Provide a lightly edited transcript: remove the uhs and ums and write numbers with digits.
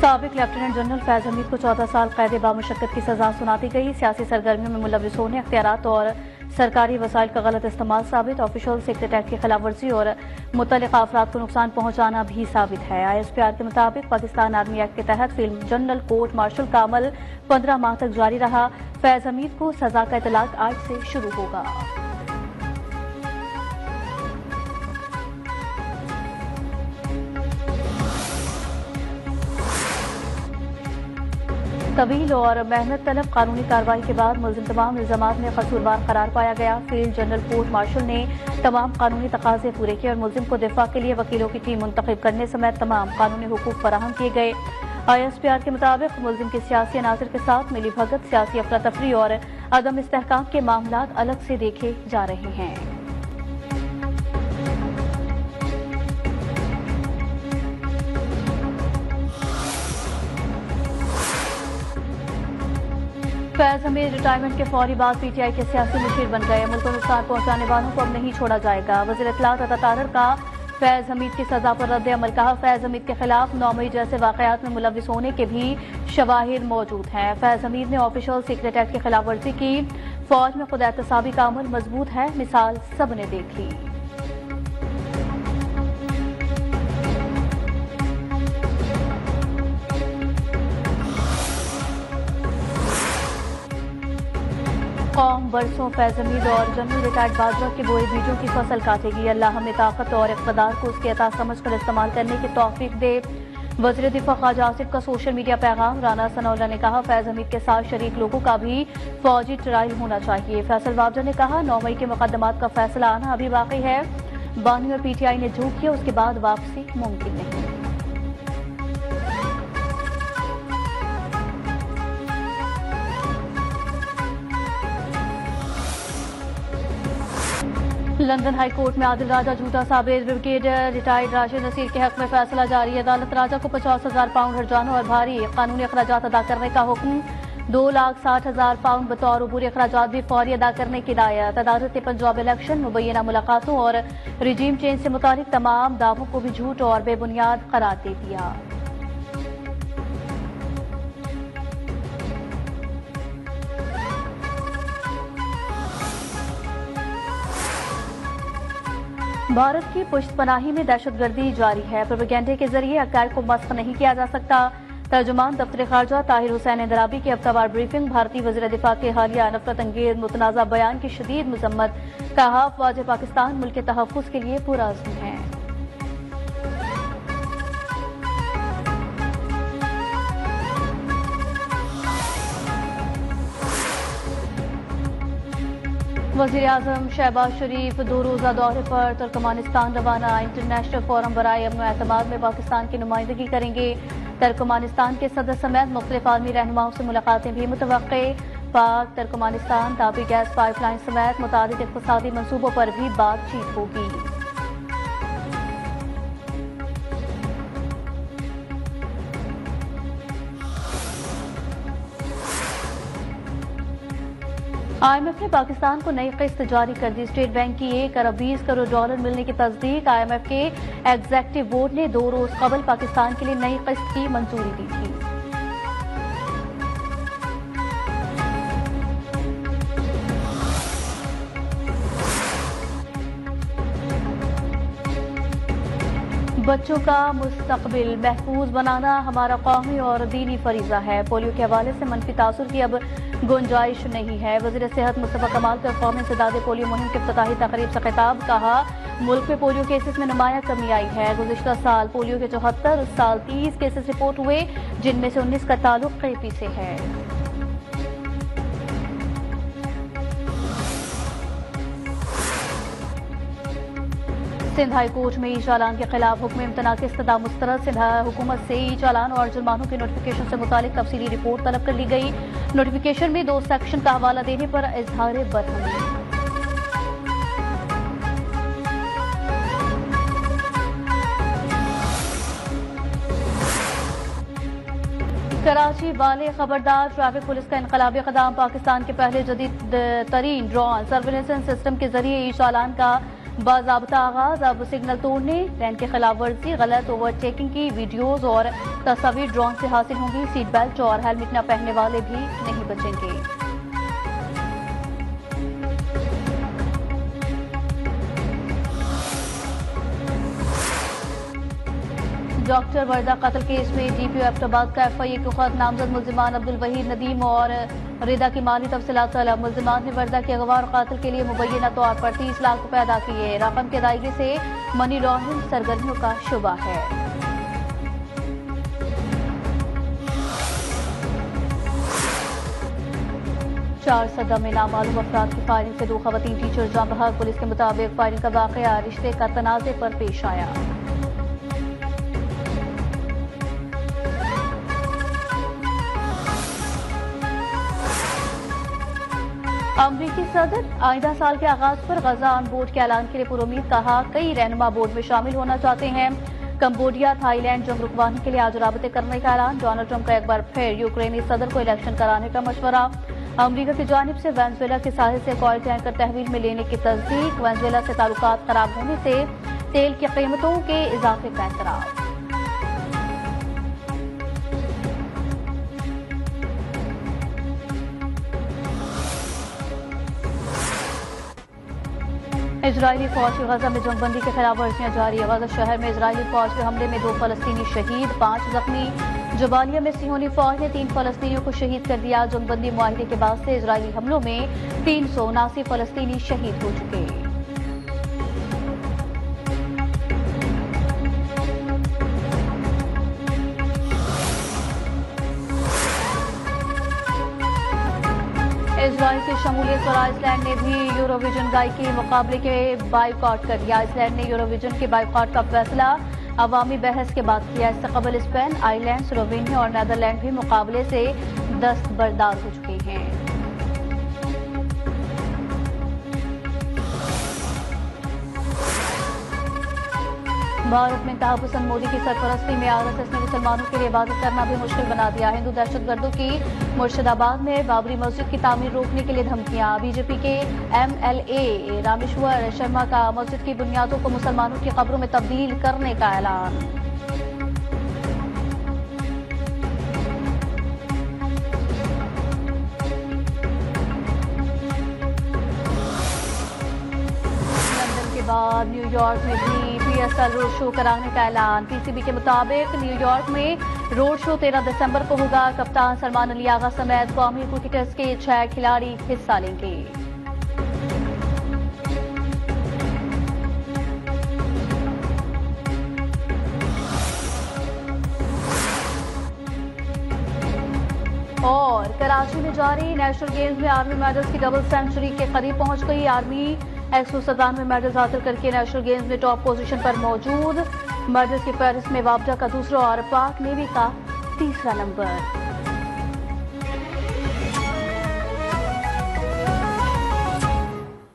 साबिक lieutenant general Faiz Hamid को 14 साल कैद बामुशक्कत की सजा सुनाती गई। सियासी सरगर्मियों में मुलविस होने, अख्तियारात और सरकारी वसाइल का गलत इस्तेमाल साबित, ऑफिशियल सीक्रेट एक्ट की खिलाफ वर्जी और मुतल्लिका अफराद को नुकसान पहुंचाना भी साबित है। ISPR के मुताबिक पाकिस्तान आर्मी एक्ट के तहत फील्ड जनरल कोर्ट मार्शल का अमल 15 माह तक जारी रहा। फैज हमीद को सजा का इतलाक आज से शुरू होगा। तवील और मेहनत तलब कानूनी कार्रवाई के बाद मुलजिम तमाम इल्जामात में कसूरवार करार पाया गया। फील्ड जनरल कोर्ट मार्शल ने तमाम कानूनी तकाजे पूरे किए और मुलजिम को दिफा के लिए वकीलों की टीम मुंतखब करने समेत तमाम कानूनी हुकूक फराहम किए गए। ISPR के मुताबिक मुलजिम के सियासी अनासर के साथ मिली भगत, सियासी अफरा तफरी और अदम इस्तेहकाम के मामला अलग से देखे जा रहे हैं। फैज हमीद रिटायरमेंट के फौरी बाद PTI के सियासी मुशीर बन गए। मुल्क को नुकसान पहुंचाने वालों को अब नहीं छोड़ा जाएगा। वज़ीर इत्तलात अता तारर का फैज हमीद की सजा पर रद्द अमल कहा। फैज हमीद के खिलाफ 9 मई जैसे वाकयात में मुलविस होने के भी शवाहिद मौजूद हैं। फैज हमीद ने ऑफिशियल सीक्रेट एक्ट की खिलाफ वर्जी की। फौज में खुद एहतसाबी का अमल मजबूत है, मिसाल सबने देख ली। कौम बरसों फैज हमीद और जनरल रिटायर्ड बाजवा के बोए बीजों की फसल काटेगी। अल्लाह हमें ताकत और इक़्तिदार को उसके अता समझकर इस्तेमाल करने की तौफीक दे। वज़ीर दिफा ख्वाजा आसिफ का सोशल मीडिया पैगाम। राना सनाउल्लाह ने कहा, फैज हमीद के साथ शरीक लोगों का भी फौजी ट्रायल होना चाहिए। फैसल वाबजा ने कहा, 9 मई के मुकदमात का फैसला आना अभी बाकी है। बानी और PTI ने झूठ किया, उसके बाद वापसी मुमकिन नहीं। लंदन हाई कोर्ट में आदिल राजा झूठा साबित। ब्रिगेडियर रिटायर्ड राशिद नसीर के हक में फैसला जारी है। अदालत राजा को 50,000 पाउंड हर्जाना और भारी कानूनी अखराजात अदा करने का हुक्म। 2,60,000 पाउंड बतौर अबूरी अखराजात भी फौरी अदा करने की हिदायत। अदालत ने पंजाब इलेक्शन, मुबैना मुलाकातों और रिजीम चेंज से मुतालिक तमाम दावों को भी झूठ और बेबुनियाद करार दे दिया। भारत की पुश्तपनाही में दहशतगर्दी जारी है। प्रोपेगेंडे के जरिए अकायद को मस्ख नहीं किया जा सकता। तर्जुमान दफ्तर खारजा ताहिर हुसैन इंदराबी की हफ्तावार ब्रीफिंग। भारतीय वज़ीर दिफा के हालिया नफरत अंगेज मुतनाज़ा बयान की शदीद मजम्मत। कहा, अफ़वाज पाकिस्तान मुल्क के तहफ़्फ़ुज़ के लिए पुरअज़्म है। वज़ीर आज़म शहबाज शरीफ 2 रोज़ा दौरे पर तुर्कमानिस्तान रवाना। इंटरनेशनल फोरम बराए अमन और एतमाद में पाकिस्तान की नुमाइंदगी करेंगे। तुर्कमानिस्तान के सदर समेत मुख्तलिफ आलमी रहनुमाओं से मुलाकातें भी मुतवक्के। पाक तुर्कमानिस्तान तापी गैस पाइपलाइन समेत मुतादिद इक़्तिसादी मंसूबों पर भी बातचीत होगी। IMF ने पाकिस्तान को नई किस्त जारी कर दी। स्टेट बैंक की 1 अरब 20 करोड़ डॉलर मिलने की तस्दीक। IMF के एग्जेक्टिव बोर्ड ने 2 रोज कबल पाकिस्तान के लिए नई किस्त की मंजूरी दी थी। बच्चों का मुस्तकबिल महफूज बनाना हमारा कौमी और दीनी फरीजा है। पोलियो के हवाले से मनफी तासुर की अब गुंजाइश नहीं है। वज़ीर सेहत मुस्तफा कमाल का कौमी इंसदाद पोलियो मुहिम के इफ्तिताही तकरीब से खिताब। कहा, मुल्क में पोलियो केसेस में नुमाया कमी आई है। गुज़िश्ता साल पोलियो के 74, इस साल 30 केसेस रिपोर्ट हुए, जिनमें से 19 का ताल्लुक KP से है। सिंध हाई कोर्ट में ई चालान के खिलाफ हुक्म इम्तना की इस्तदा मुस्तरद। सिंध हुकूमत से ई चालान और जुर्मानों के नोटिफिकेशन से मुतालिक तफसीली रिपोर्ट तलब कर ली गई। नोटिफिकेशन में 2 सेक्शन का हवाला देने पर इजहार बरहमी। कराची वाले खबरदार, ट्रैफिक पुलिस का इनकलाबी कदम। पाकिस्तान के पहले जदीद तरीन ड्रोन सर्विलेंस सिस्टम के जरिए ई चालान का बाज़ाब्ता आगाज, अब सिग्नल तोड़ने, लैन की खिलाफ वर्जी, गलत ओवरटेकिंग की वीडियोज और तस्वीर ड्रोन से हासिल होंगी। सीट बेल्ट और हेलमेट न पहनने वाले भी नहीं बचेंगे। डॉक्टर वर्दा कत्ल केस में डीपीओ एबटाबाद का एफआईए के खत नामजद मुल्जिमान अब्दुल वहीद नदीम और रिदा की माली तफसीलात तलब। मुल्जिमान ने वर्दा के अगवा और कातिल के लिए मुबैना तौर पर 30 लाख रुपए अदा किए। रकम की अदायगी से मनी लॉन्ड्रिंग सरगर्मियों का शुबा है। चार सदा में नामालूम अफराद की फायरिंग से 2 खवातीन टीचर जाम बहक। पुलिस के मुताबिक फायरिंग का वाकया रिश्ते का तनाज़े पर पेश आया। अमरीकी सदर आइंदा साल के आगाज पर गजा ऑन बोर्ड के ऐलान के लिए पुरुमीद, कहा कई रहनुमा बोर्ड में शामिल होना चाहते हैं। कंबोडिया थाईलैंड जंग रुकवाने के लिए आज राबते करने का ऐलान। डोनाल्ड ट्रंप का एक बार फिर यूक्रेनी सदर को इलेक्शन कराने का मशवरा। अमरीका की जानिब से वेनेजुएला के साहिल से ऑयल टैंकर तहवील में लेने की तस्दीक। वेनेजुएला से ताल्लुकात खराब होने से तेल की कीमतों के इजाफे का एतराज। इजरायली फौज की गजा में जंगबंदी के खिलाफ वर्जियां जारी। गजा शहर में इजरायली फौज के हमले में 2 फलस्तीनी शहीद, 5 जख्मी। जबालिया में सिहोनी फौज ने 3 फलस्तीनियों को शहीद कर दिया। जंगबंदी मुआहिदे के बाद से इजरायली हमलों में 379 फलस्तीनी शहीद हो चुके। इजराइल की शमूलियत पर आइसलैंड ने भी यूरोविजन गायकी मुकाबले के बाइकआउट कर दिया। आइसलैंड ने यूरोविजन के बाइकआउट का फैसला अवामी बहस के बाद किया। इससे कबल स्पेन, आयरलैंड, स्लोवेनिया और नीदरलैंड भी मुकाबले से दस्तबरदार हो चुके हैं। भारत में इंतहा पसंद मोदी की सरपरस्ती में आरएसएस ने मुसलमानों के लिए इबादत करना भी मुश्किल बना दिया। हिंदू दहशतगर्दों की मुर्शिदाबाद में बाबरी मस्जिद की तामीर रोकने के लिए धमकियां। बीजेपी के एमएलए रामेश्वर शर्मा का मस्जिद की बुनियादों को मुसलमानों की कब्रों में तब्दील करने का ऐलान। बाद न्यूयॉर्क में भी पीएसएल रोड शो कराने का ऐलान। पीसीबी के मुताबिक न्यूयॉर्क में रोड शो 13 दिसंबर को होगा। कप्तान सलमान अली आगा समेत कौमी क्रिकेटर्स के 6 खिलाड़ी हिस्सा लेंगे। और कराची में जारी नेशनल गेम्स में आर्मी मेडल्स की डबल सेंचुरी के करीब पहुंच गई। आर्मी 197 मेडल्स हासिल करके नेशनल गेम्स में टॉप पोजीशन पर मौजूद। मेडल्स की फहरिस्त में वापडा का दूसरा और पाक नेवी का तीसरा नंबर।